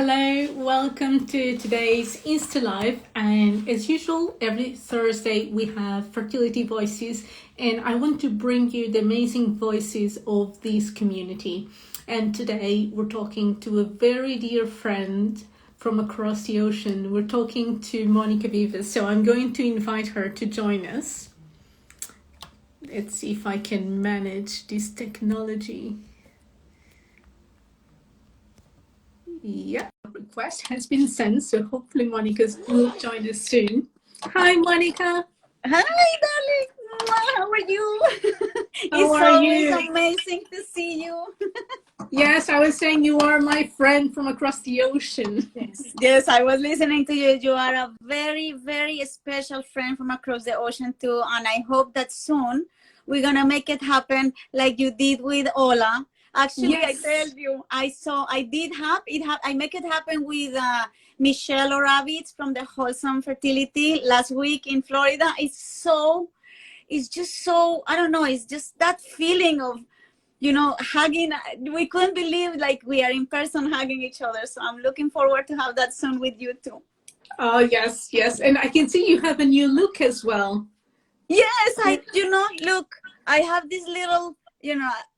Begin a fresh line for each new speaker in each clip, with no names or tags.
Hello, welcome to today's Insta Live. And as usual, every Thursday we have fertility voices, and I want to bring you the amazing voices of this community. And today we're talking to a very dear friend from across the ocean. We're talking to Monica Bivas, so I'm going to invite her to join us. Let's see if I can manage this technology. Yeah, request has been sent, so hopefully Monica will join us soon. Hi, Monica.
Hi, darling. How are you?
How are
always
you?
amazing to see you.
Yes, I was saying you are my friend from across the ocean.
Yes, I was listening to you. You are a very, very special friend from across the ocean too, and I hope that soon we're gonna make it happen like you did with Ola. Actually,
Yes.
I tell you, I make it happen with Michelle Oravitz from the Wholesome Fertility last week in Florida. It's just so, I don't know, it's just that feeling of, hugging. We couldn't believe like we are in person hugging each other. So I'm looking forward to have that soon with you too.
Oh, yes, yes. And I can see you have a new look as well.
Yes, look, I have this little,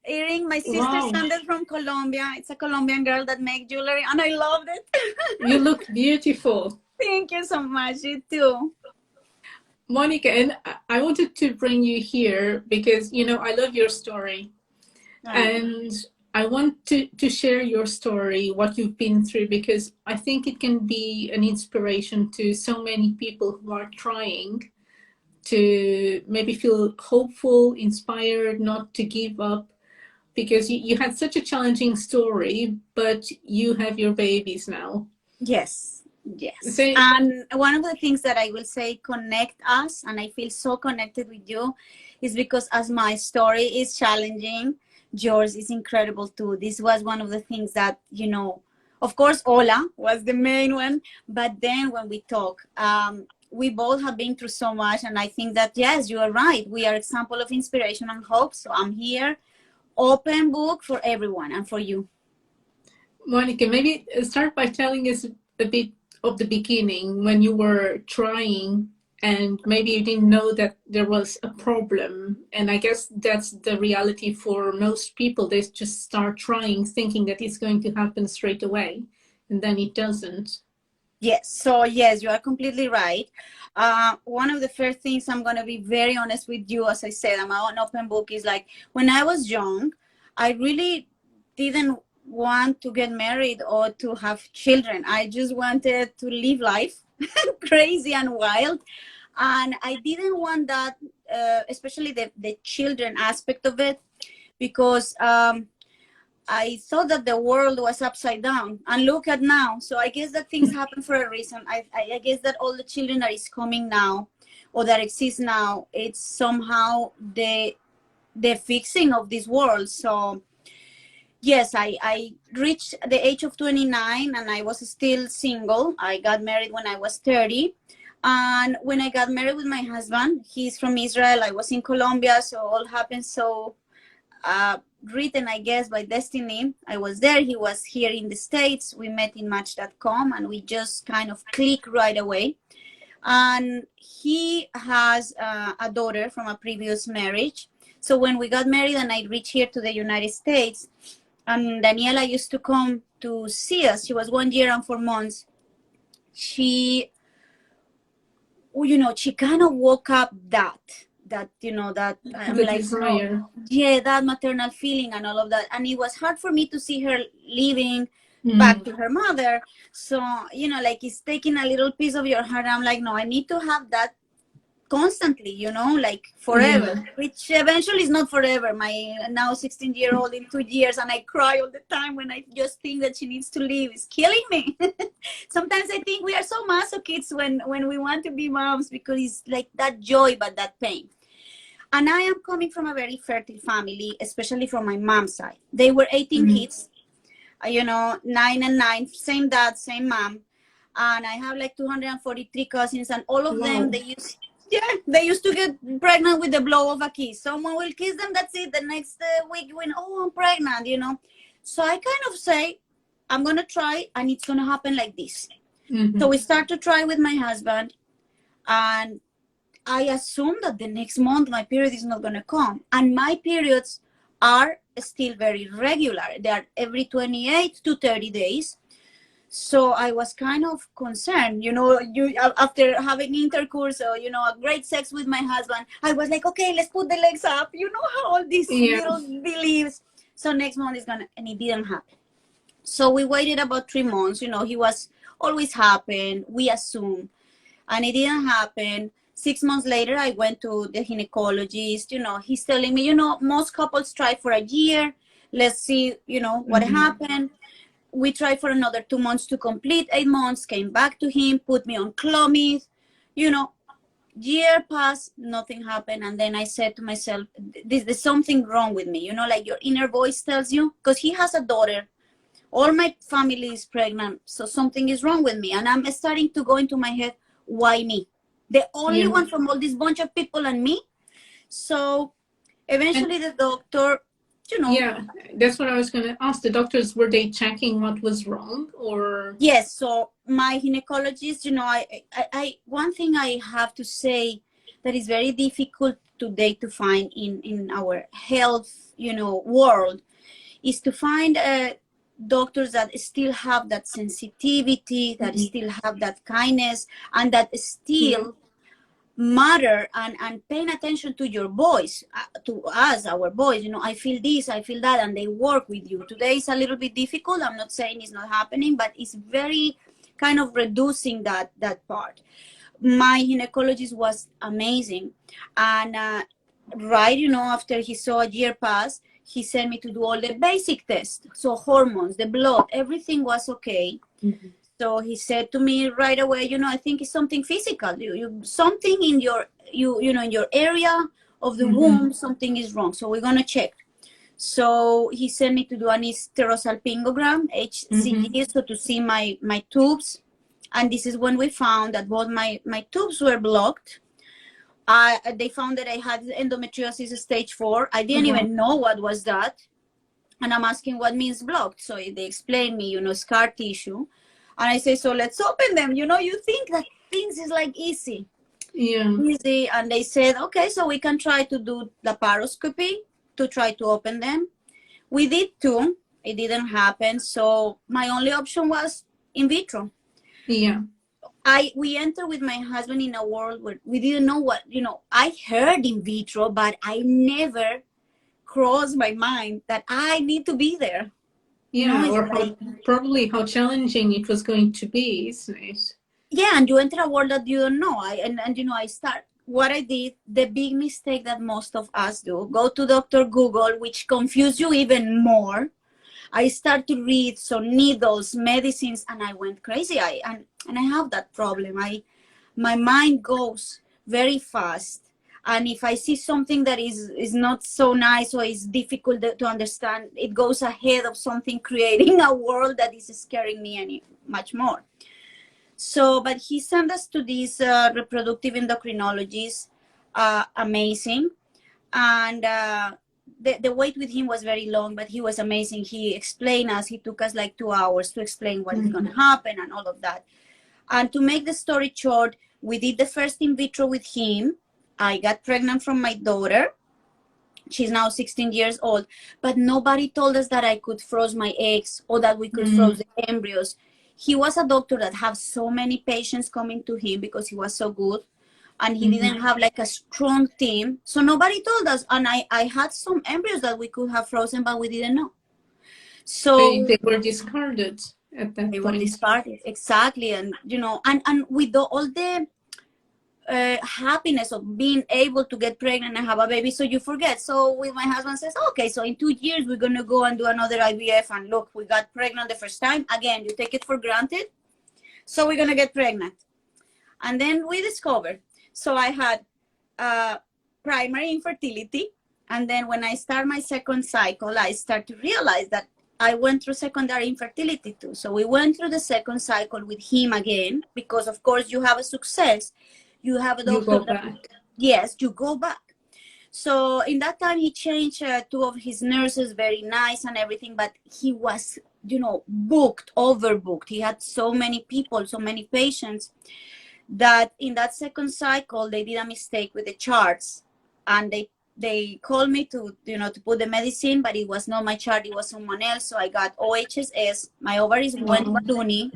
earring. My sister sent it from Colombia. It's a Colombian girl that makes jewelry, and I loved it.
You look beautiful.
Thank you so much. You too.
Monica, and I wanted to bring you here because, I love your story. And I want to share your story, what you've been through, because I think it can be an inspiration to so many people who are trying to maybe feel hopeful, inspired, not to give up, because you had such a challenging story, but you have your babies now.
Yes. And one of the things that I will say connect us, and I feel so connected with you, is because as my story is challenging, yours is incredible too. This was one of the things that, of course, Ola was the main one, but then when we talk, we both have been through so much, and I think that, yes, you are right. We are example of inspiration and hope, so I'm here, open book for everyone and for you.
Monica, maybe start by telling us a bit of the beginning when you were trying and maybe you didn't know that there was a problem. And I guess that's the reality for most people. They just start trying thinking that it's going to happen straight away, and then it doesn't.
Yes, so yes, you are completely right. One of the first things, I'm going to be very honest with you, as I said, I'm an open book, is like when I was young, I really didn't want to get married or to have children. I just wanted to live life crazy and wild. And I didn't want that, especially the children aspect of it, because I thought that the world was upside down, and look at now. So I guess that things happen for a reason. I guess that all the children that is coming now or that exist now, it's somehow the fixing of this world. So yes, I reached the age of 29 and I was still single. I got married when I was 30. And when I got married with my husband, he's from Israel. I was in Colombia. So all happened so written, I guess, by destiny. I was there. He was here in the States. We met in Match.com and we just kind of clicked right away. And he has a daughter from a previous marriage. So when we got married and I reached here to the United States, and Daniela used to come to see us. She was 1 year and 4 months. She kind of woke up that I'm
The
like,
desire.
yeah, that maternal feeling and all of that. And it was hard for me to see her leaving back to her mother. So, like it's taking a little piece of your heart. I'm like, no, I need to have that constantly, like forever, which eventually is not forever. My now 16-year-old in 2 years, and I cry all the time when I just think that she needs to leave. It's killing me. Sometimes I think we are so masochists when we want to be moms, because it's like that joy but that pain. And I am coming from a very fertile family, especially from my mom's side. They were 18 kids, 9 and 9, same dad, same mom. And I have like 243 cousins, and all of them, they used to get pregnant with the blow of a kiss. Someone will kiss them, that's it. The next week, when, oh, I'm pregnant, So I kind of say, I'm going to try and it's going to happen like this.
Mm-hmm.
So we start to try with my husband, and I assume that the next month my period is not going to come. And my periods are still very regular. They are every 28 to 30 days. So I was kind of concerned, after having intercourse or, a great sex with my husband, I was like, okay, let's put the legs up. You know how all these little beliefs. So next month is and it didn't happen. So we waited about 3 months. He was always happen. We assume, and it didn't happen. 6 months later, I went to the gynecologist. He's telling me, most couples try for a year. Let's see, what happened. We tried for another 2 months to complete 8 months, came back to him, put me on Clomid. Year passed, nothing happened. And then I said to myself, there's something wrong with me. Like your inner voice tells you, because he has a daughter. All my family is pregnant, so something is wrong with me. And I'm starting to go into my head, why me? The only one from all this bunch of people and me. So eventually the doctor,
Yeah, that's what I was going to ask. The doctors, were they checking what was wrong, or?
Yes, so my gynecologist, I one thing I have to say that is very difficult today to find in our health, world, is to find doctors that still have that sensitivity, that still have that kindness, and that still matter and paying attention to your voice, to us, our voice. I feel this, I feel that, and they work with you. Today is a little bit difficult. I'm not saying it's not happening, but it's very kind of reducing that part. My gynecologist was amazing, and after he saw a year pass, he sent me to do all the basic tests. So hormones, the blood, everything was okay. So he said to me right away, I think it's something physical. Something in your, in your area of the womb, something is wrong. So we're gonna check. So he sent me to do an hysterosalpingogram, HCG, so to see my tubes. And this is when we found that both my tubes were blocked. They found that I had endometriosis stage 4. I didn't even know what was that. And I'm asking what means blocked. So they explained me, scar tissue. And I say, so let's open them. You think that things is like easy.
Yeah.
Easy. And they said, okay, so we can try to do laparoscopy to try to open them. We did 2. It didn't happen. So my only option was in vitro.
Yeah.
We entered with my husband in a world where we didn't know what, I heard in vitro, but I never crossed my mind that I need to be there.
Yeah, or probably how challenging it was going to be, isn't it?
Yeah, and you enter a world that you don't know. I start, what I did, the big mistake that most of us do, go to Dr. Google, which confuse you even more. I start to read some needles, medicines, and I went crazy. And I have that problem. My mind goes very fast. And if I see something that is not so nice or is difficult to understand, it goes ahead of something, creating a world that is scaring me much more. So, but he sent us to this reproductive endocrinologist, amazing. And the wait with him was very long, but he was amazing. He explained us, he took us like 2 hours to explain what is going to happen and all of that. And to make the story short, we did the first in vitro with him. I got pregnant from my daughter. She's now 16 years old, but nobody told us that I could freeze my eggs or that we could freeze the embryos. He was a doctor that had so many patients coming to him because he was so good, and he didn't have like a strong team. So nobody told us, and I had some embryos that we could have frozen, but we didn't know. So
they were discarded at that point.
They were discarded, exactly. And, and with all the happiness of being able to get pregnant and have a baby, so you forget. So with my husband says, okay, so in 2 years we're going to go and do another IVF, and look, we got pregnant the first time. Again, you take it for granted. So we're going to get pregnant. And then we discovered, so I had primary infertility, and then when I start my second cycle, I start to realize that I went through secondary infertility too. So we went through the second cycle with him again, because of course you have a success. You have a doctor.
You go back.
Yes, you go back. So in that time, he changed two of his nurses, very nice and everything, but he was, booked, overbooked. He had so many people, so many patients, that in that second cycle, they did a mistake with the charts, and they called me to, to put the medicine, but it was not my chart, it was someone else. So I got OHSS, my ovaries went loony,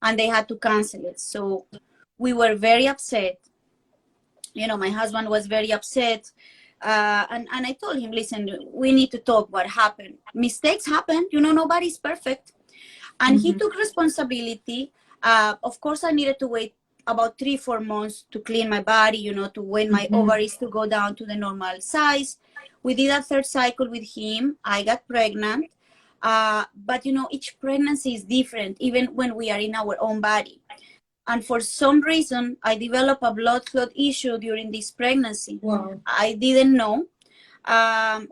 and they had to cancel it. So we were very upset. My husband was very upset. And I told him, listen, we need to talk what happened. Mistakes happen, nobody's perfect. And he took responsibility. Of course, I needed to wait about 3-4 months to clean my body, to when my ovaries to go down to the normal size. We did a third cycle with him. I got pregnant. But, each pregnancy is different, even when we are in our own body. And for some reason, I developed a blood clot issue during this pregnancy.
Wow.
I didn't know.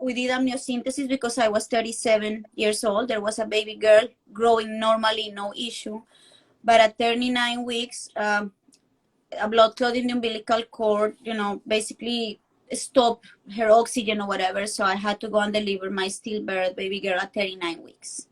We did amniocentesis because I was 37 years old. There was a baby girl growing normally, no issue. But at 39 weeks, a blood clot in the umbilical cord, basically stopped her oxygen or whatever. So I had to go and deliver my stillbirth baby girl at 39 weeks.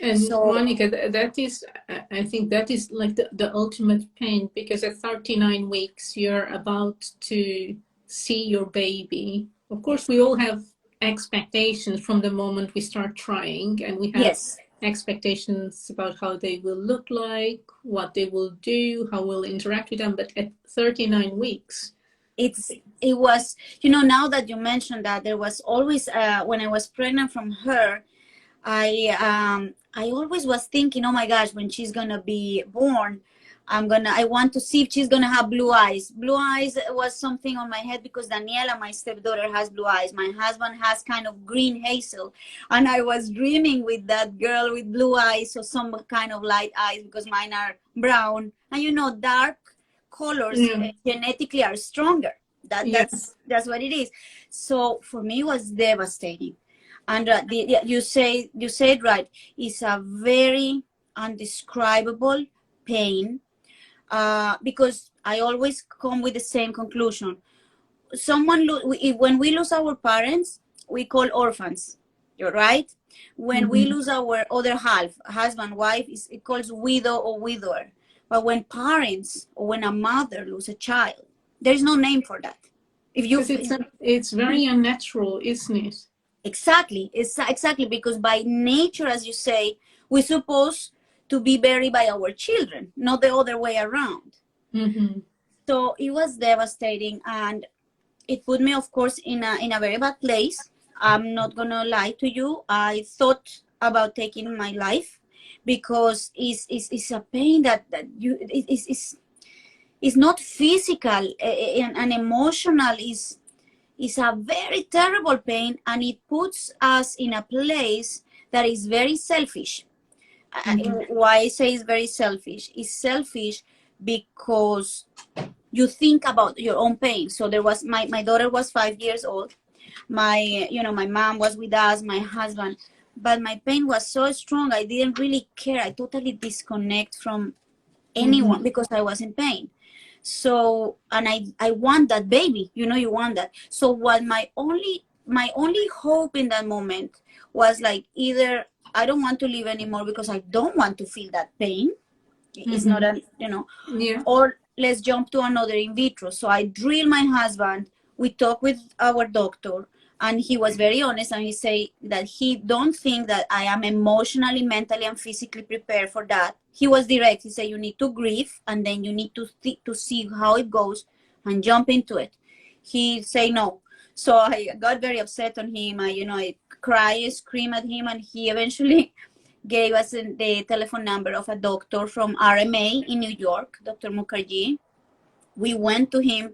And so, Monica, that is, I think that is like the ultimate pain, because at 39 weeks, you're about to see your baby. Of course, we all have expectations from the moment we start trying, and we have expectations about how they will look like, what they will do, how we'll interact with them. But at 39 weeks,
it was, now that you mentioned that, there was always, when I was pregnant from her, I always was thinking, oh my gosh, when she's gonna be born, I want to see if she's gonna have blue eyes. Blue eyes was something on my head because Daniela, my stepdaughter, has blue eyes. My husband has kind of green hazel, and I was dreaming with that girl with blue eyes, or some kind of light eyes, because mine are brown. And dark colors genetically are stronger. That's what it is. So for me, it was devastating. And you said right, it's a very undescribable pain, because I always come with the same conclusion. When we lose our parents, we call orphans. You're right. When we lose our other half, husband, wife, it calls widow or widower. But when parents, or when a mother loses a child, there's no name for that.
It's very unnatural, isn't it?
Exactly, because by nature, as you say, we're supposed to be buried by our children, not the other way around. So it was devastating, and it put me, of course, in a very bad place. I'm not gonna lie to you. I thought about taking my life, because it's a pain that is not physical, and emotional. Is a very terrible pain, and it puts us in a place that is very selfish. Why I say it's very selfish? It's selfish because you think about your own pain. So there was my daughter was 5 years old. My mom was with us, my husband, but my pain was so strong. I didn't really care. I totally disconnect from anyone because I was in pain. So, and I want that baby, you want that. So what my only hope in that moment was like, either I don't want to live anymore because I don't want to feel that pain. It's not or let's jump to another in vitro. So I drill my husband. We talk with our doctor, and he was very honest, and he say that he don't think that I am emotionally, mentally, and physically prepared for that. He was direct. He said, you need to grieve, and then you need to see how it goes and jump into it. He say no. So I got very upset on him. I cry, scream at him, and he eventually gave us the telephone number of a doctor from RMA in New York, Dr. Mukherjee. We went to him,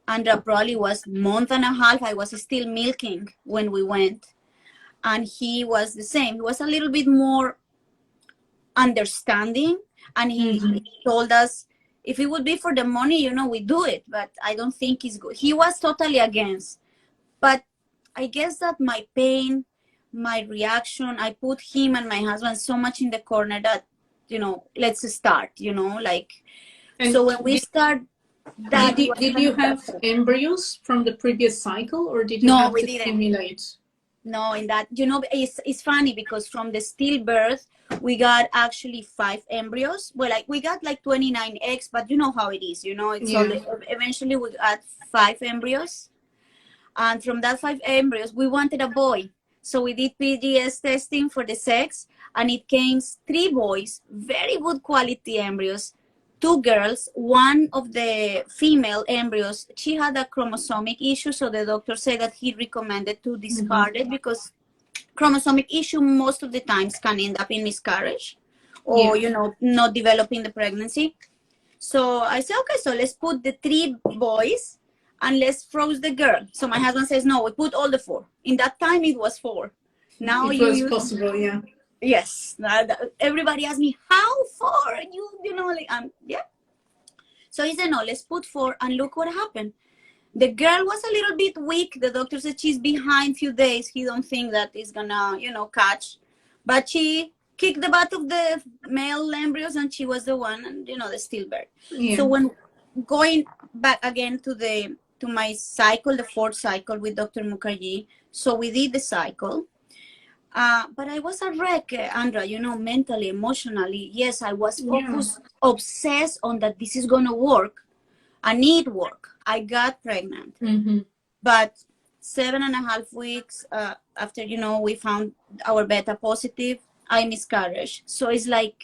and probably was month and a half. I was still milking when we went, and he was the same. He was a little bit more understanding, and he told us, if it would be for the money, we do it, but I don't think it's good. He was totally against. But I guess that my pain, my reaction, I put him and my husband so much in the corner that, let's start, And so when we start That was
Did you
an
have embryos from the previous cycle, or did you
no,
have
we
to
didn't.
stimulate?
No, in that, it's funny because from the stillbirth, we got actually 5 embryos. Well, like we got like 29 eggs, but you know how it is, it's all,
Yeah.
eventually we got 5 embryos. And from that 5 embryos, we wanted a boy. So we did PGS testing for the sex, and it came 3 boys, very good quality embryos, 2 girls. One of the female embryos, she had a chromosomic issue, so the doctor said that he recommended to
Mm-hmm.
discard it because chromosomic issue most of the times can end up in miscarriage or
Yeah.
not developing the pregnancy. So I said, okay, so let's put the 3 boys and let's froze the girl. So my husband says, no, we put all the 4. In that time, it was 4. Now
It
you
was
use,
possible, yeah.
yes. Everybody asks me, how 4? Like, yeah. So he said, no, let's put 4 and look what happened. The girl was a little bit weak. The doctor said she's behind few days. He don't think that is gonna, catch. But she kicked the butt of the male embryos and she was the one, and the stillbirth. So
Yeah.
when going back again to my cycle, the 4th cycle with Dr. Mukherjee, so we did the cycle. But I was a wreck, Andra, mentally, emotionally. Yes, I was
Yeah.
focused, obsessed on that this is gonna work. I need work. I got pregnant,
Mm-hmm.
but 7.5 weeks after, we found our beta positive, I miscarried. So it's like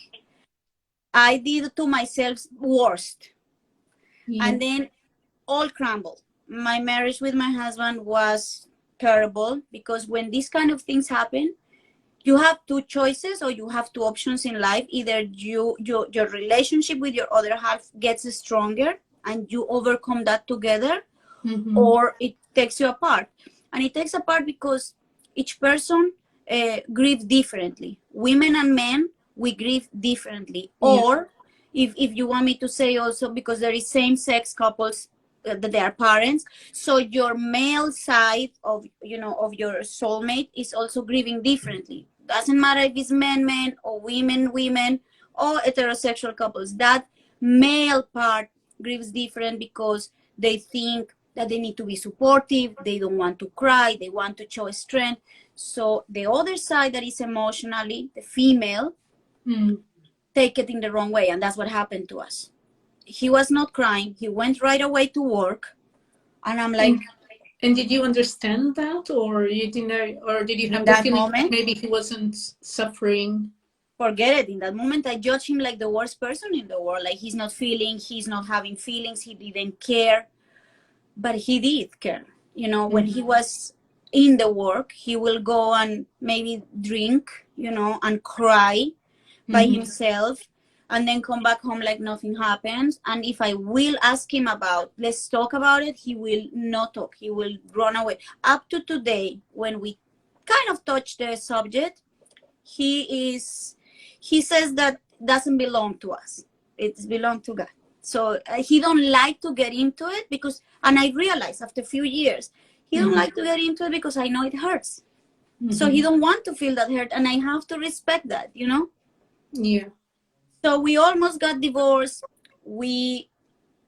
I did to myself worst.
Yeah.
And then all crumbled. My marriage with my husband was terrible because when these kind of things happen, you have 2 choices or you have 2 options in life. Either your relationship with your other half gets stronger and you overcome that together,
Mm-hmm.
or it takes you apart. And it takes apart because each person grieves differently. Women and men, we grieve differently.
Yeah.
Or if you want me to say also, because there is same-sex couples that they are parents, so your male side of your soulmate is also grieving differently. Doesn't matter if it's men or women or heterosexual couples. That male part grieves different because they think that they need to be supportive, they don't want to cry, they want to show strength. So the other side that is emotionally, the female,
Mm.
take it in the wrong way, and that's what happened to us. He was not crying, he went right away to work, and I'm like,
And did you understand that, or you didn't know, or did you
in
have the
that
feeling that
moment,
maybe he wasn't suffering?
forget it. In that moment, I judged him like the worst person in the world. Like he's not feeling, he's not having feelings, he didn't care. But he did care. When he
Mm-hmm.
was in the work, he will go and maybe drink, and cry by
Mm-hmm.
himself, and then come back home like nothing happens. And if I will ask him about, let's talk about it, he will not talk. He will run away. Up to today, when we kind of touch the subject, he says that doesn't belong to us. It's belong to God. So he don't like to get into it because, and I realized after a few years, he don't
Mm-hmm.
like to get into it because I know it hurts. So he
Mm-hmm.
don't want to feel that hurt, and I have to respect that.
Yeah.
So we almost got divorced. We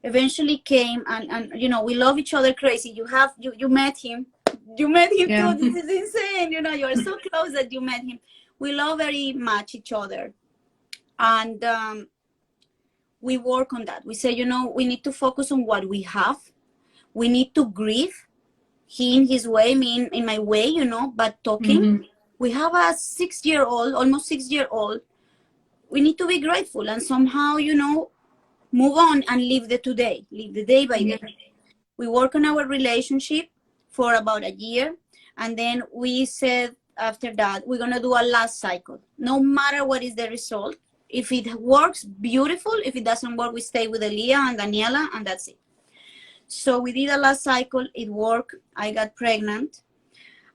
eventually came, and we love each other crazy. You met him. You met him
Yeah.
too. This is insane. You're so close that you met him. We love very much each other, and we work on that. We say, we need to focus on what we have. We need to grieve. He in his way, me in my way, but talking.
Mm-hmm.
We have a 6-year-old, almost 6-year-old. We need to be grateful and somehow, move on and live the today, live the day by
Yeah.
day. We work on our relationship for about a year. And then we said after that, we're going to do a last cycle. No matter what is the result. If it works, beautiful. If it doesn't work, we stay with Elia and Daniela, and that's it. So we did a last cycle. It worked. I got pregnant.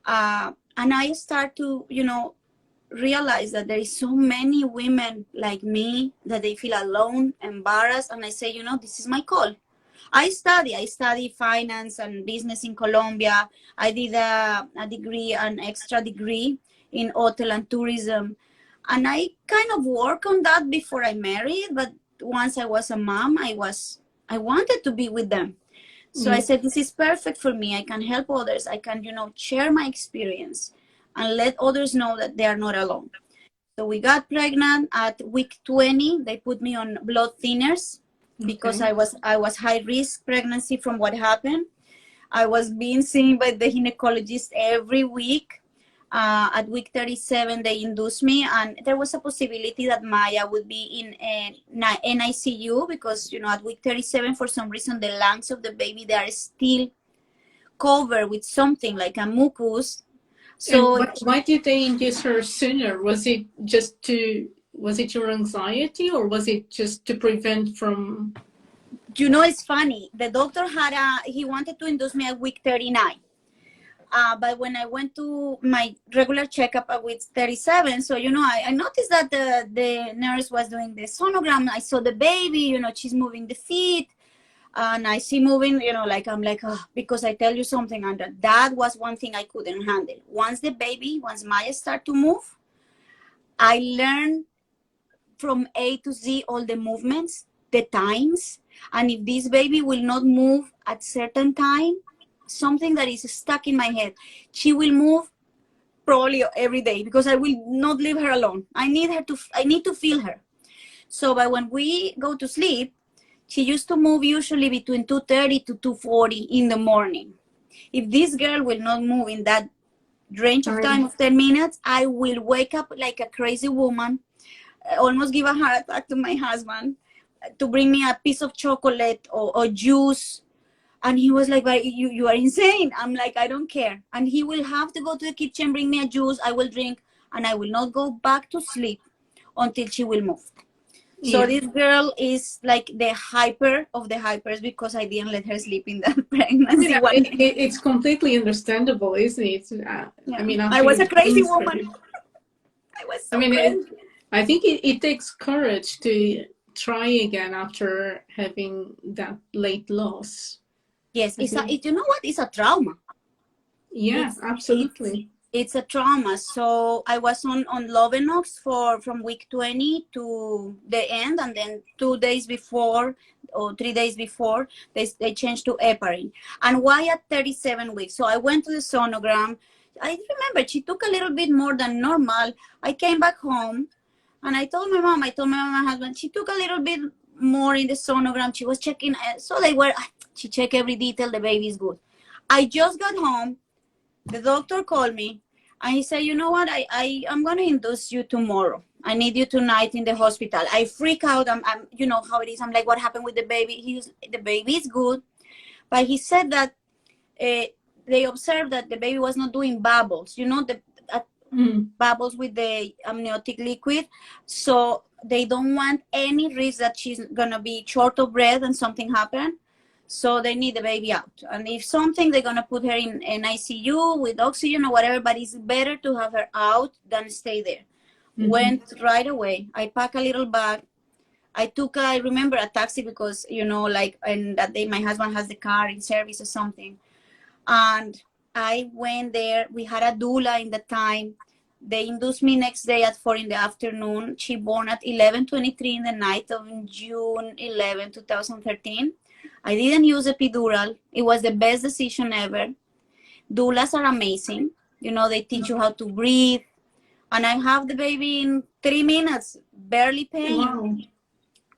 And I start to, realize that there is so many women like me that they feel alone, embarrassed. And I say, this is my call. I study finance and business in Colombia. I did a degree, an extra degree in hotel and tourism. And I kind of work on that before I married. But once I was a mom, I was I wanted to be with them. So I
Yeah.
said, this is perfect for me. I can help others. I can, share my experience and let others know that they are not alone. So we got pregnant at week 20. They put me on blood thinners because
Okay.
I was high risk pregnancy from what happened. I was being seen by the gynecologist every week. At week 37, they induced me, and there was a possibility that Maya would be in an NICU because, at week 37, for some reason, the lungs of the baby, they are still covered with something like a mucus.
And
So,
why did they induce her sooner? Was it your anxiety, or was it just to prevent from?
it's funny. The doctor he wanted to induce me at week 39. But when I went to my regular checkup at week 37, so, I noticed that the nurse was doing the sonogram. I saw the baby, she's moving the feet. And I see moving, I'm like, oh, because I tell you something, Andra, that was one thing I couldn't handle. Once Maya start to move, I learned from A to Z all the movements, the times, and if this baby will not move at certain time, something that is stuck in my head, she will move probably every day because I will not leave her alone. I need to feel her. So, but when we go to sleep, she used to move usually between 2:30 to 2:40 in the morning. If this girl will not move in that range of time of 10 minutes, I will wake up like a crazy woman, almost give a heart attack to my husband to bring me a piece of chocolate or juice. And he was like, but you are insane. I'm like, I don't care. And he will have to go to the kitchen, bring me a juice. I will drink, and I will not go back to sleep until she will move. So this girl is like the hyper of the hypers because I didn't let her sleep in the pregnancy.
It's completely understandable, isn't it? I mean,
I
after
was a
you've
crazy
been through
woman.
it.
I was
I
so
mean,
crazy.
I think it takes courage to try again after having that late loss.
Yes, you know what? It's a trauma.
Yeah, absolutely.
It's a trauma. So I was on Lovenox from week 20 to the end, and then 2 days before or 3 days before they changed to heparin. And why at 37 weeks? So I went to the sonogram. I remember she took a little bit more than normal. I came back home and I told my mom, my husband, she took a little bit more in the sonogram. She was checking. So she checked every detail. The baby's good. I just got home. The doctor called me and he said, you know what, I'm going to induce you tomorrow. I need you tonight in the hospital. I freak out. I'm you know how it is. I'm like, what happened with the baby? The baby is good. But he said that they observed that the baby was not doing bubbles, the bubbles with the amniotic liquid. So they don't want any risk that she's going to be short of breath and something happen. So they need the baby out. And if something, they're going to put her in an ICU with oxygen or whatever, but it's better to have her out than stay there. Went right away. I packed a little bag. I remember a taxi because, and that day my husband has the car in service or something. And I went there. We had a doula in the time. They induced me next day at 4 in the afternoon. She born at 11:23 in the night of June 11, 2013. I didn't use epidural. It was the best decision ever. Doulas are amazing. They teach you how to breathe. And I have the baby in 3 minutes, barely pain.
Wow.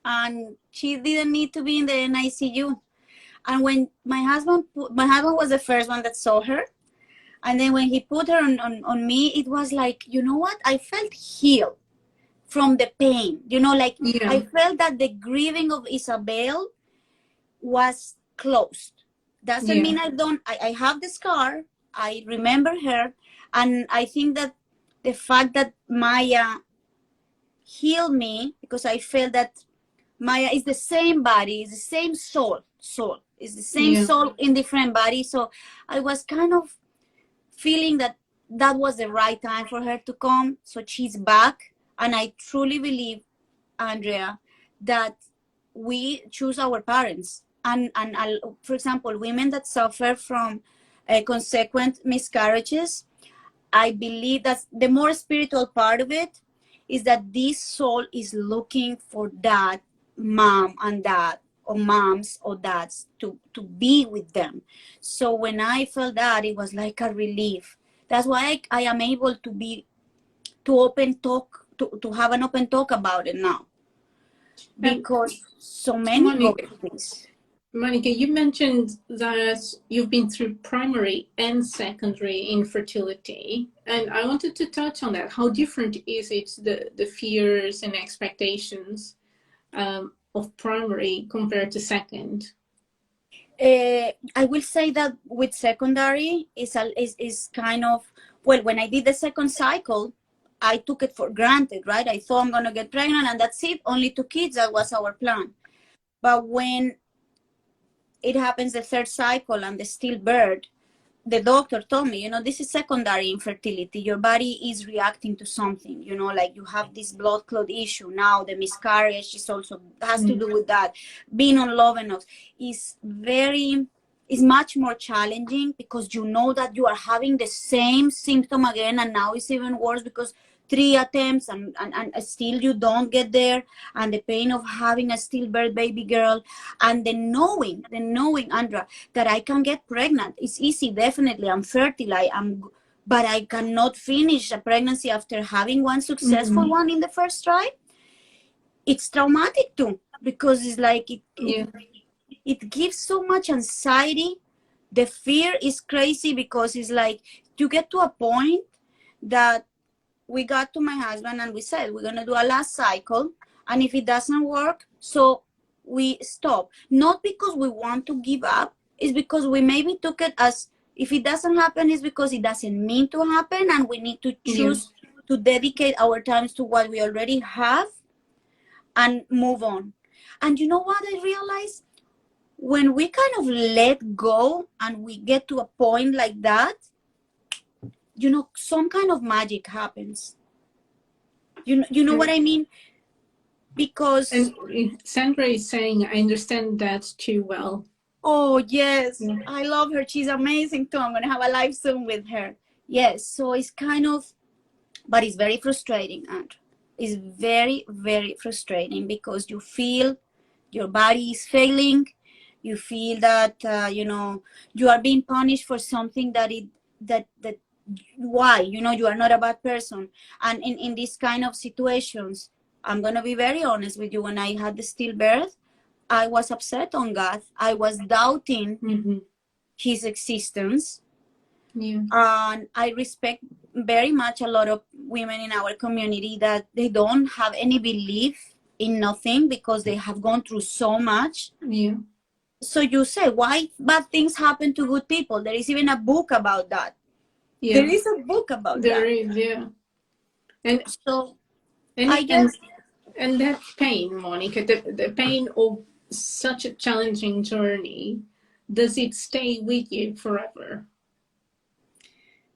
And she didn't need to be in the NICU. And when my husband was the first one that saw her. And then when he put her on me, it was like, you know what? I felt healed from the pain. I felt that the grieving of Isabel was closed. Doesn't mean I have the scar. I remember her. And I think that the fact that Maya healed me, because I felt that Maya is the same body, is the same soul. Is the same soul in different bodies. So I was kind of feeling that was the right time for her to come. So she's back. And I truly believe, Andrea, that we choose our parents. And for example, women that suffer from consequent miscarriages, I believe that the more spiritual part of it is that this soul is looking for that mom and dad or moms or dads to be with them. So when I felt that, it was like a relief. That's why I am able to have an open talk about it now, because so many go
Monica,
through this.
Monica, you mentioned that you've been through primary and secondary infertility, and I wanted to touch on that. How different is it, the fears and expectations of primary compared to second?
I will say that with secondary is kind of, well, when I did the second cycle, I took it for granted, right? I thought I'm gonna get pregnant and that's it. Only 2 kids, that was our plan. But when it happens the third cycle and the stillbirth, the doctor told me, this is secondary infertility. Your body is reacting to something, like you have this blood clot issue. Now the miscarriage is also has to do with that. Being on Lovenox is much more challenging, because you know that you are having the same symptom again, and now it's even worse because 3 attempts and still you don't get there, and the pain of having a stillbirth baby girl, and the knowing, Andra, that I can get pregnant. It's easy, definitely. I'm fertile. But I cannot finish a pregnancy after having one successful one in the first try. It's traumatic too, because it's like it gives so much anxiety. The fear is crazy, because it's like you get to a point that we got to my husband and we said, we're going to do a last cycle. And if it doesn't work, so we stop. Not because we want to give up, it's because we maybe took it as, if it doesn't happen, it's because it doesn't mean to happen. And we need to choose to dedicate our times to what we already have and move on. And you know what I realized? When we kind of let go and we get to a point like that, some kind of magic happens. You know what I mean? Because...
And Sandra is saying, I understand that too well.
Oh, yes. I love her. She's amazing too. I'm going to have a live Zoom with her. Yes. So it's kind of, but it's very frustrating, Andrew. It's very, very frustrating, because you feel your body is failing. You feel that, you are being punished for something that why, you are not a bad person. And in these kind of situations, I'm going to be very honest with you. When I had the stillbirth, I was upset on God. I was doubting his existence. And I respect very much a lot of women in our community that they don't have any belief in nothing, because they have gone through so much. So you say, why bad things happen to good people? There is even a book about that. There is a book about that.
There is, And
so
I guess, and that pain, Monica, the pain of such a challenging journey, does it stay with you forever?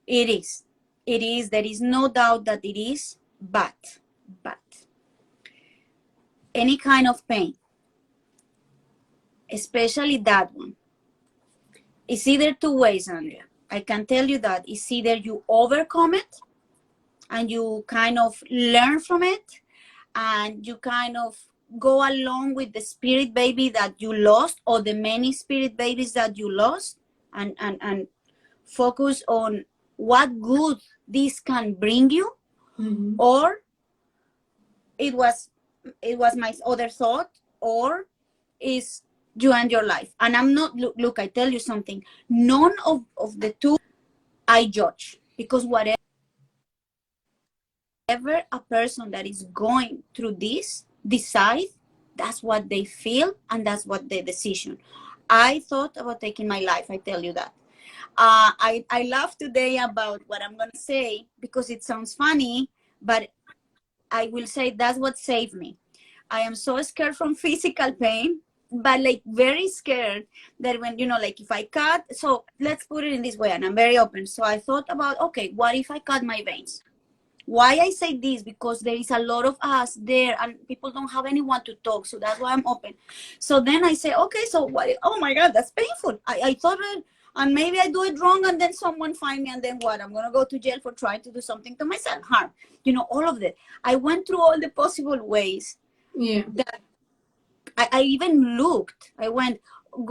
It is. There is no doubt that it is, but any kind of pain, especially that one, it's either 2 ways, Andrea. I can tell you that it's either you overcome it and you kind of learn from it, and you kind of go along with the spirit baby that you lost, or the many spirit babies that you lost, and focus on what good this can bring you. Or it was my other thought, or is you end your life. And I'm not, look, I tell you something, none of the two I judge, because whatever a person that is going through this decides, that's what they feel, and that's what their decision. I thought about taking my life, I tell you that. I laugh today about what I'm going to say, because it sounds funny, but I will say that's what saved me. I am so scared from physical pain, but like very scared that when, like if I cut, so let's put it in this way, and I'm very open. So I thought about, okay, what if I cut my veins? Why I say this? Because there is a lot of us there, and people don't have anyone to talk. So that's why I'm open. So then I say, okay, so what? Oh my God, that's painful. I thought, and maybe I do it wrong, and then someone find me, and then what? I'm going to go to jail for trying to do something to myself, harm. All of that. I went through all the possible ways that I even looked. I went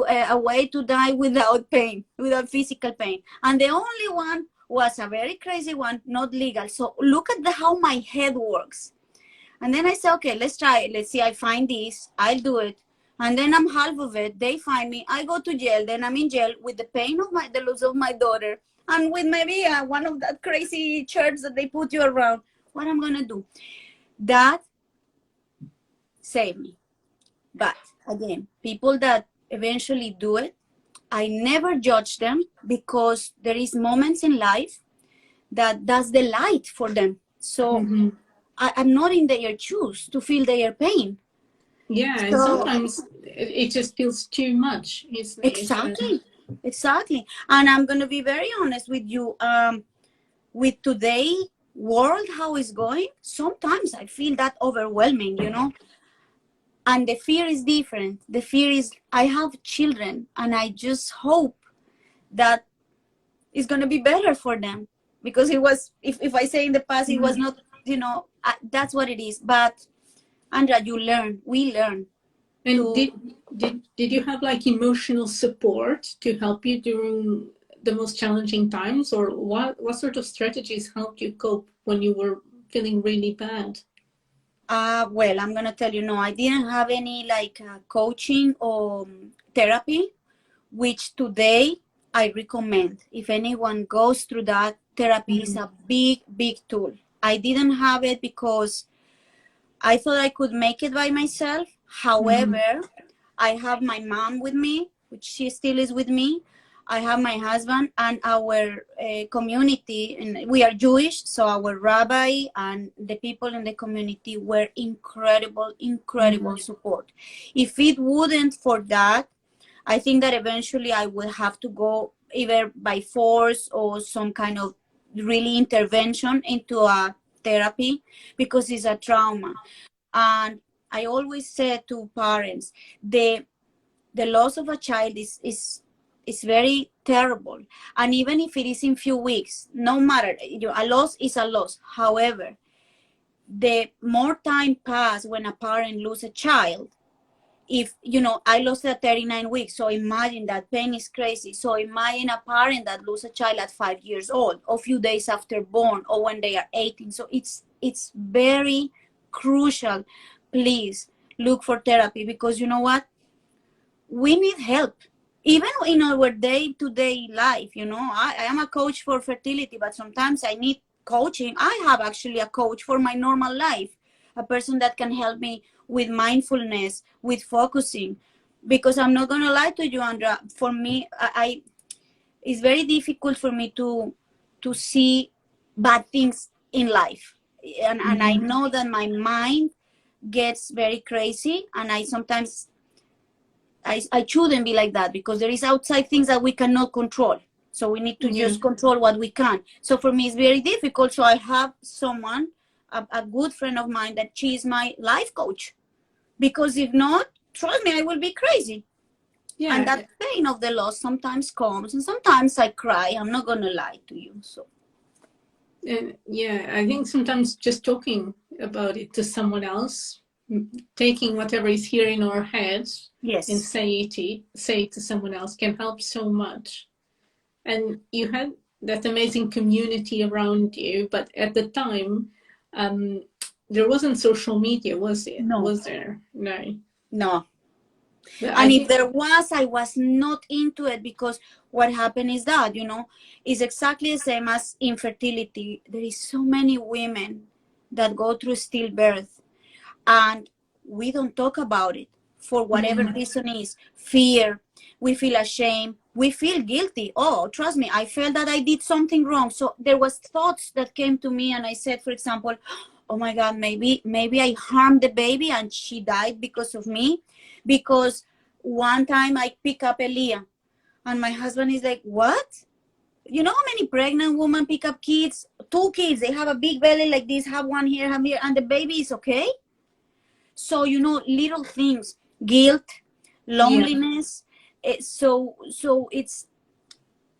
a way to die without pain, without physical pain. And the only one was a very crazy one, not legal. So look at how my head works. And then I said, okay, let's try it. Let's see, I find this, I'll do it. And then I'm half of it. They find me. I go to jail. Then I'm in jail with the pain of the loss of my daughter. And with maybe one of that crazy church that they put you around. What I'm going to do? That saved me. But again, people that eventually do it, I never judge them, because there is moments in life that's the light for them. So I'm not in their shoes to feel their pain.
Yeah, and
So
sometimes it just feels too much, isn't it?
exactly. And I'm going to be very honest with you. With today world, how it's going, sometimes I feel that overwhelming, and the fear is different. The fear is, I have children, and I just hope that it's going to be better for them, because it was, if I say in the past, it was not, that's what it is. But Andrea, we learn.
And did you have like emotional support to help you during the most challenging times, or what sort of strategies helped you cope when you were feeling really bad?
Well, I'm gonna tell you, no, I didn't have any like coaching or therapy, which today I recommend. If anyone goes through that, therapy is a big, big tool. I didn't have it because I thought I could make it by myself. However, I have my mom with me, which she still is with me. I have my husband and our community, and we are Jewish, so our rabbi and the people in the community were incredible, incredible support. If it wouldn't for that, I think that eventually I would have to go either by force or some kind of really intervention into a therapy, because it's a trauma. And I always say to parents, the loss of a child is very terrible. And even if it is in few weeks, no matter, a loss is a loss. However, the more time pass when a parent loses a child, if I lost at 39 weeks, so imagine that pain is crazy. So imagine a parent that loses a child at 5 years old, or a few days after born, or when they are 18. So it's very crucial. Please look for therapy, because you know what, we need help even in our day-to-day life. I am a coach for fertility, but sometimes I need coaching. I have actually a coach for my normal life, a person that can help me with mindfulness, with focusing, because I'm not going to lie to you, Andrea. For me, it's very difficult for me to see bad things in life, and I know that my mind gets very crazy, and I sometimes I shouldn't be like that, because there is outside things that we cannot control. So we need to just control what we can. So for me, it's very difficult. So I have someone, a good friend of mine, that she is my life coach. Because if not, trust me, I will be crazy. Yeah. And that pain of the loss sometimes comes, and sometimes I cry. I'm not going to lie to you. So.
Yeah, I think sometimes just talking about it to someone else, taking whatever is here in our heads, and say it to someone else, can help so much. And you had that amazing community around you, but at the time, there wasn't social media, was it?
No.
Was there?
No. And if there was, I was not into it, because what happened is that, is exactly the same as infertility. There is so many women that go through stillbirth, and we don't talk about it for whatever reason is. Fear, we feel ashamed, we feel guilty. Oh, trust me, I felt that I did something wrong. So there was thoughts that came to me, and I said, for example, oh my God, maybe I harmed the baby and she died because of me. Because one time I pick up Elia, and my husband is like, what? You know how many pregnant women pick up kids? 2 kids, they have a big belly like this, have one here, have here, and the baby is okay. So, little things, guilt, loneliness. So it's,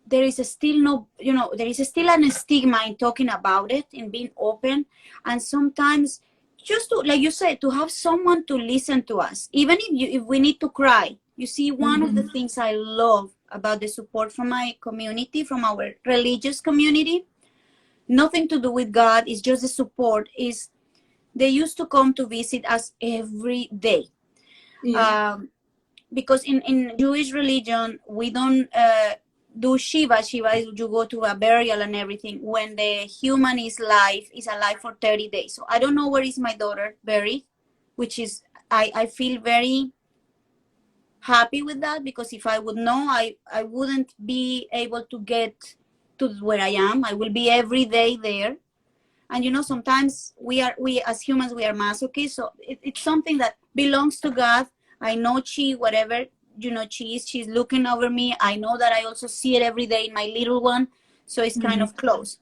there is still no, there is still a stigma in talking about it, in being open. And sometimes just to, like you said, to have someone to listen to us, even if we need to cry. You see, one of the things I love about the support from my community, from our religious community, nothing to do with God, it's just the support, is they used to come to visit us every day.
Yeah.
Because in Jewish religion, we don't do Shiva. Shiva is you go to a burial and everything. When the human is alive for 30 days. So I don't know where is my daughter buried, which is, I feel very happy with that, because if I would know, I wouldn't be able to get to where I am. I will be every day there. And sometimes we as humans, we are masochists, so it's something that belongs to God. I know whatever she's looking over me. I know that I also see it every day in my little one, so it's kind of close.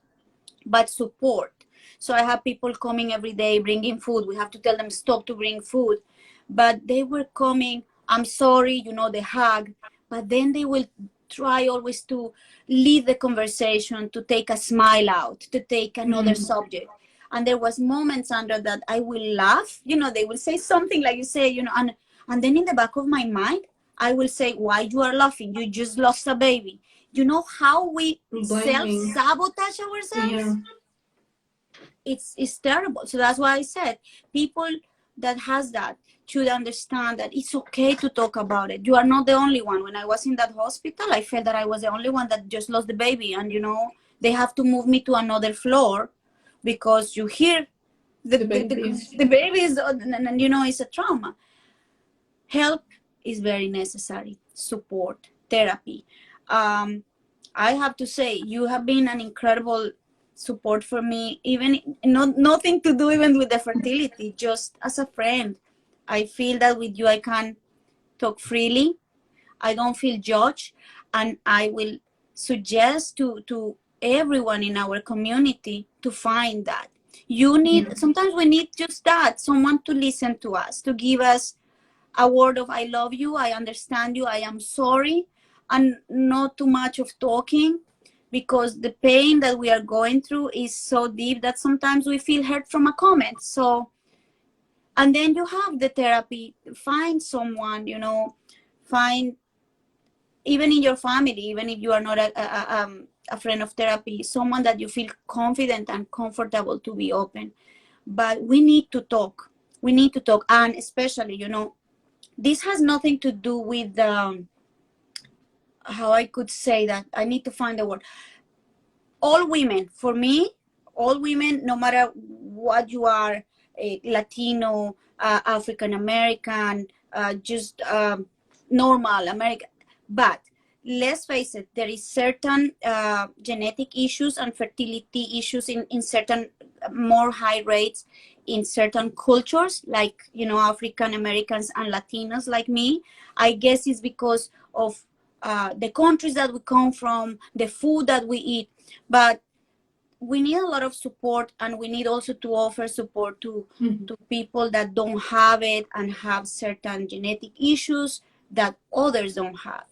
But support, so I have people coming every day bringing food. We have to tell them stop to bring food, but they were coming. I'm sorry, they hug, but then they will try always to lead the conversation, to take a smile out, to take another subject. And there was moments under that I will laugh, they will say something like you say, and then in the back of my mind, I will say, why you are laughing? You just lost a baby. You know how we self-sabotage ourselves?
Yeah.
It's terrible. So that's why I said, people that has that should understand that it's okay to talk about it. You are not the only one. When I was in that hospital, I felt that I was the only one that just lost the baby, and they have to move me to another floor because you hear the babies, and it's a trauma. Help is very necessary. Support, therapy. I have to say, you have been an incredible support for me, even nothing to do even with the fertility, just as a friend. I feel that with you I can talk freely. I don't feel judged, and I will suggest to everyone in our community to find that. Sometimes we need just that, someone to listen to us, to give us a word of I love you, I understand you, I am sorry, and not too much of talking, because the pain that we are going through is so deep that sometimes we feel hurt from a comment. So, and then you have the therapy. Find someone, find, even in your family, even if you are not a friend of therapy, someone that you feel confident and comfortable to be open. But we need to talk. We need to talk. And especially, this has nothing to do with how I could say that. I need to find a word. All women, for me, all women, no matter what you are, Latino, African American, just normal American, but let's face it, there is certain genetic issues and fertility issues in certain more high rates in certain cultures, like African Americans and Latinos like me. I guess it's because of the countries that we come from, the food that we eat. But we need a lot of support, and we need also to offer support to people that don't have it and have certain genetic issues that others don't have.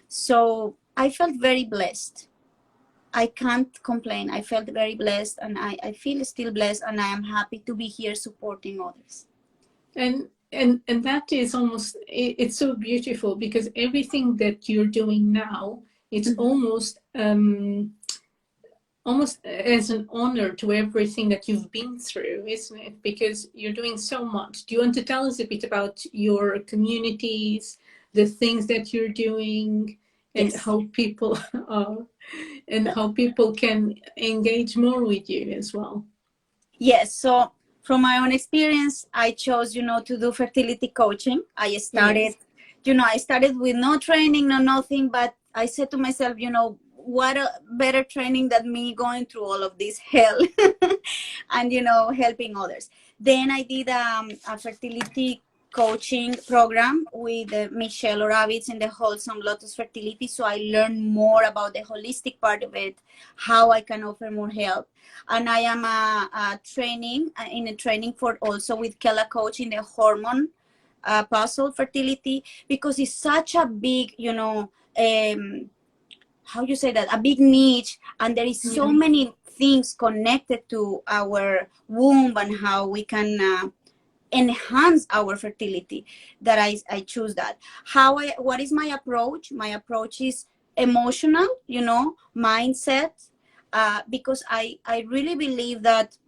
So I felt very blessed. I can't complain. I felt very blessed, and I feel still blessed, and I am happy to be here supporting others.
And that is almost, it's so beautiful, because everything that you're doing now, it's almost as an honor to everything that you've been through, isn't it? Because you're doing so much. Do you want to tell us a bit about your communities, the things that you're doing, and how people and how people can engage more with you as well?
Yes. So from my own experience, I chose, to do fertility coaching. I started, I started with no training, no nothing, but I said to myself, what a better training than me going through all of this hell and, helping others. Then I did a fertility coaching program with Michelle Oravitz in the Wholesome Lotus Fertility. So I learned more about the holistic part of it, how I can offer more help. And I am in a training for also with Kela Coach in the hormone puzzle fertility, because it's such a big, how you say that, a big niche, and there is so many things connected to our womb and how we can enhance our fertility, that I choose that. What is my approach? My approach is emotional, mindset, because I really believe that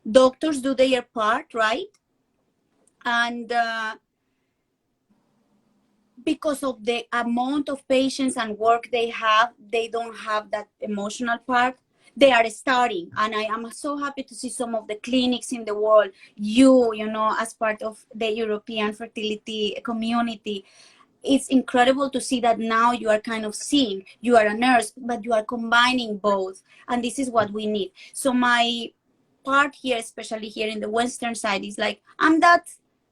doctors do their part, right? And because of the amount of patients and work they have, they don't have that emotional part. They are starting, and I am so happy to see some of the clinics in the world, as part of the European fertility community. It's incredible to see that now you are kind of seeing, you are a nurse, but you are combining both, and this is what we need. So my part here, especially here in the Western side, is like, I'm that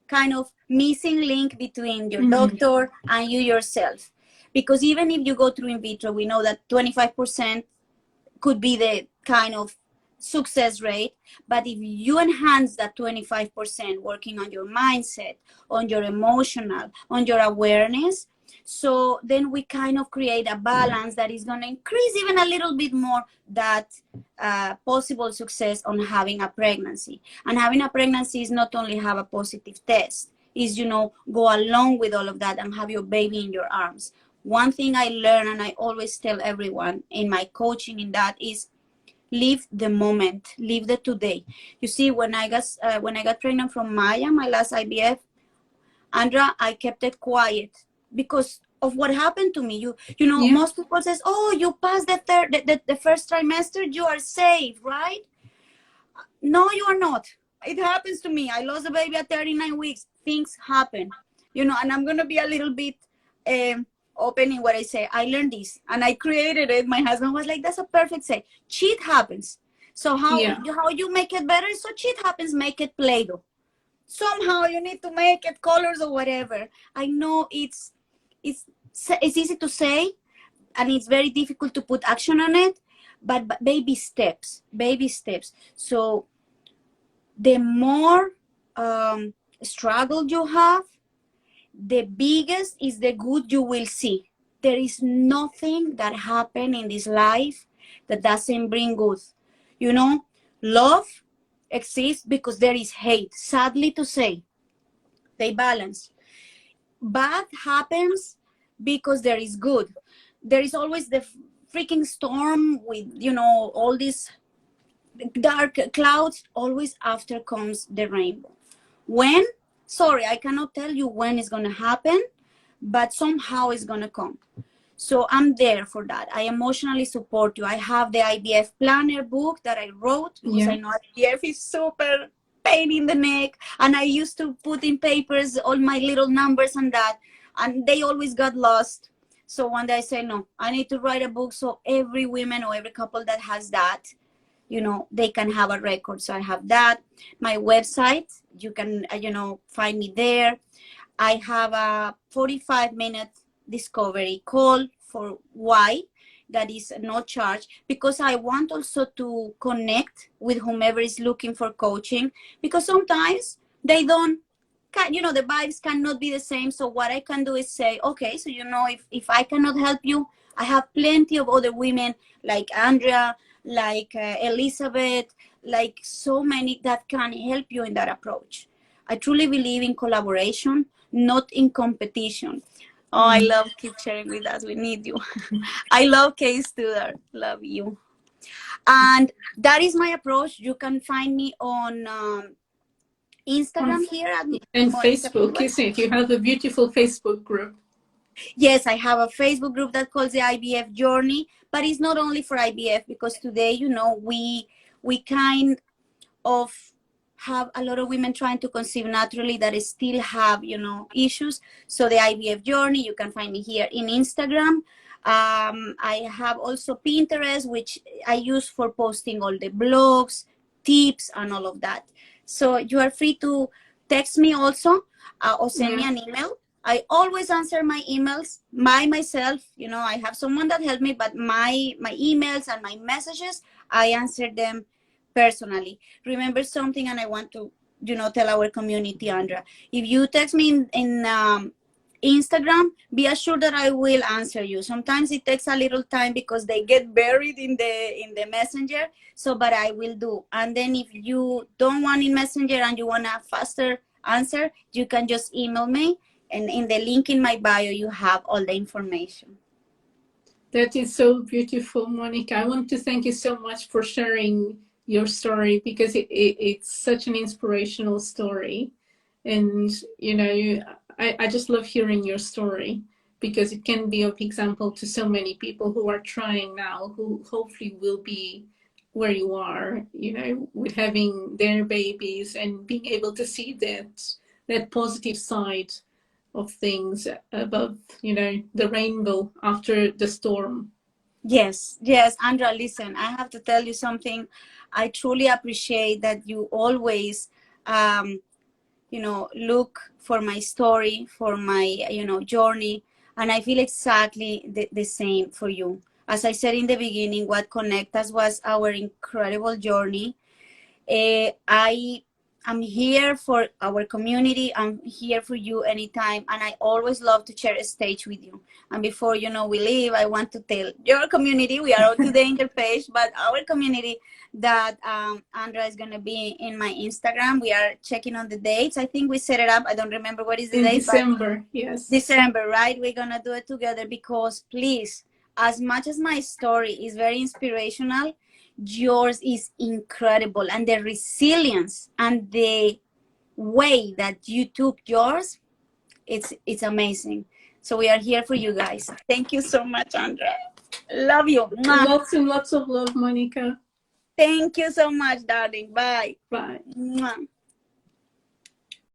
kind of missing link between your doctor and you yourself. Because even if you go through in vitro, we know that 25% could be the kind of success rate. But if you enhance that 25% working on your mindset, on your emotional, on your awareness, so then we kind of create a balance that is going to increase even a little bit more that possible success on having a pregnancy. And having a pregnancy is not only have a positive test, is, go along with all of that and have your baby in your arms. One thing I learn, and I always tell everyone in my coaching in that, is live the moment, live the today. You see, when I got pregnant from Maya, my last IVF, Andra, I kept it quiet because of what happened to me. Most people says, "Oh, you passed the first trimester, you are safe, right?" No, you are not. It happens to me. I lost the baby at 39 weeks. Things happen, and I'm gonna be a little bit open in what I say. I learned this, and I created it. My husband was like, "That's a perfect say." Cheat happens. So how you make it better? So cheat happens. Make it Play-Doh. Somehow you need to make it colors or whatever. I know it's easy to say, and it's very difficult to put action on it, but baby steps. So the more struggle you have, the biggest is the good you will see. There is nothing that happen in this life that doesn't bring good. Love exists because there is hate. Sadly to say, they balance. Bad happens because there is good. There is always the freaking storm with, all these dark clouds. Always after comes the rainbow. When? Sorry, I cannot tell you when it's going to happen, but somehow it's going to come. So I'm there for that. I emotionally support you. I have the IVF planner book that I wrote because I know IVF is super pain in the neck. And I used to put in papers all my little numbers and that. And they always got lost. So one day I said, no, I need to write a book so every woman or every couple that has that, they can have a record. So I have that. My website, you can, find me there. I have a 45-minute discovery call for why that is no charge, because I want also to connect with whomever is looking for coaching, because sometimes they don't, the vibes cannot be the same. So what I can do is say, okay, so if I cannot help you, I have plenty of other women like Andrea, like Elizabeth, like so many that can help you in that approach. I truly believe in collaboration, not in competition. Oh, I love keep sharing with us. We need you. I love K-Student. Love you. And that is my approach. You can find me on Instagram here at
and
Monica
Facebook,
Bivas.
isn't it? You have a beautiful Facebook group.
Yes, I have a Facebook group that calls the IVF Journey, but it's not only for IVF, because today, we kind of have a lot of women trying to conceive naturally that still have, issues. So the IVF Journey, you can find me here in Instagram. I have also Pinterest, which I use for posting all the blogs, tips, and all of that. So you are free to text me also, or send me an email. I always answer my emails by myself. I have someone that helped me, but my emails and my messages, I answer them personally. Remember something, and I want to, tell our community, Andra. If you text me in Instagram, be assured that I will answer you. Sometimes it takes a little time because they get buried in the messenger. So, but I will do. And then if you don't want in messenger and you want a faster answer, you can just email me. And in the link in my bio, you have all the information.
That is so beautiful, Monica. I want to thank you so much for sharing your story, because it's such an inspirational story. And, you know, I just love hearing your story, because it can be of example to so many people who are trying now, who hopefully will be where you are, you know, with having their babies and being able to see that positive side of things above, you know, the rainbow after the storm.
Yes, yes, Andra, listen, I have to tell you something. I truly appreciate that you always, look for my story, for my, journey. And I feel exactly the same for you. As I said in the beginning, what connect us was our incredible journey. I am here for our community. I'm here for you anytime, and I always love to share a stage with you. And before we leave, I want to tell your community, we are all today in the page, but our community, that Andra is going to be in my Instagram. We are checking on the dates. I think we set it up. I don't remember what is the
In
date, but
December, yes.
December, right? We're going to do it together because, please, as much as my story is very inspirational, yours is incredible. And the resilience and the way that you took yours, it's amazing. So we are here for you guys. Thank you so much, Andra. Love you. Mwah.
Lots and lots of love, Monica.
Thank you so much, darling. Bye.
Bye.
Mwah.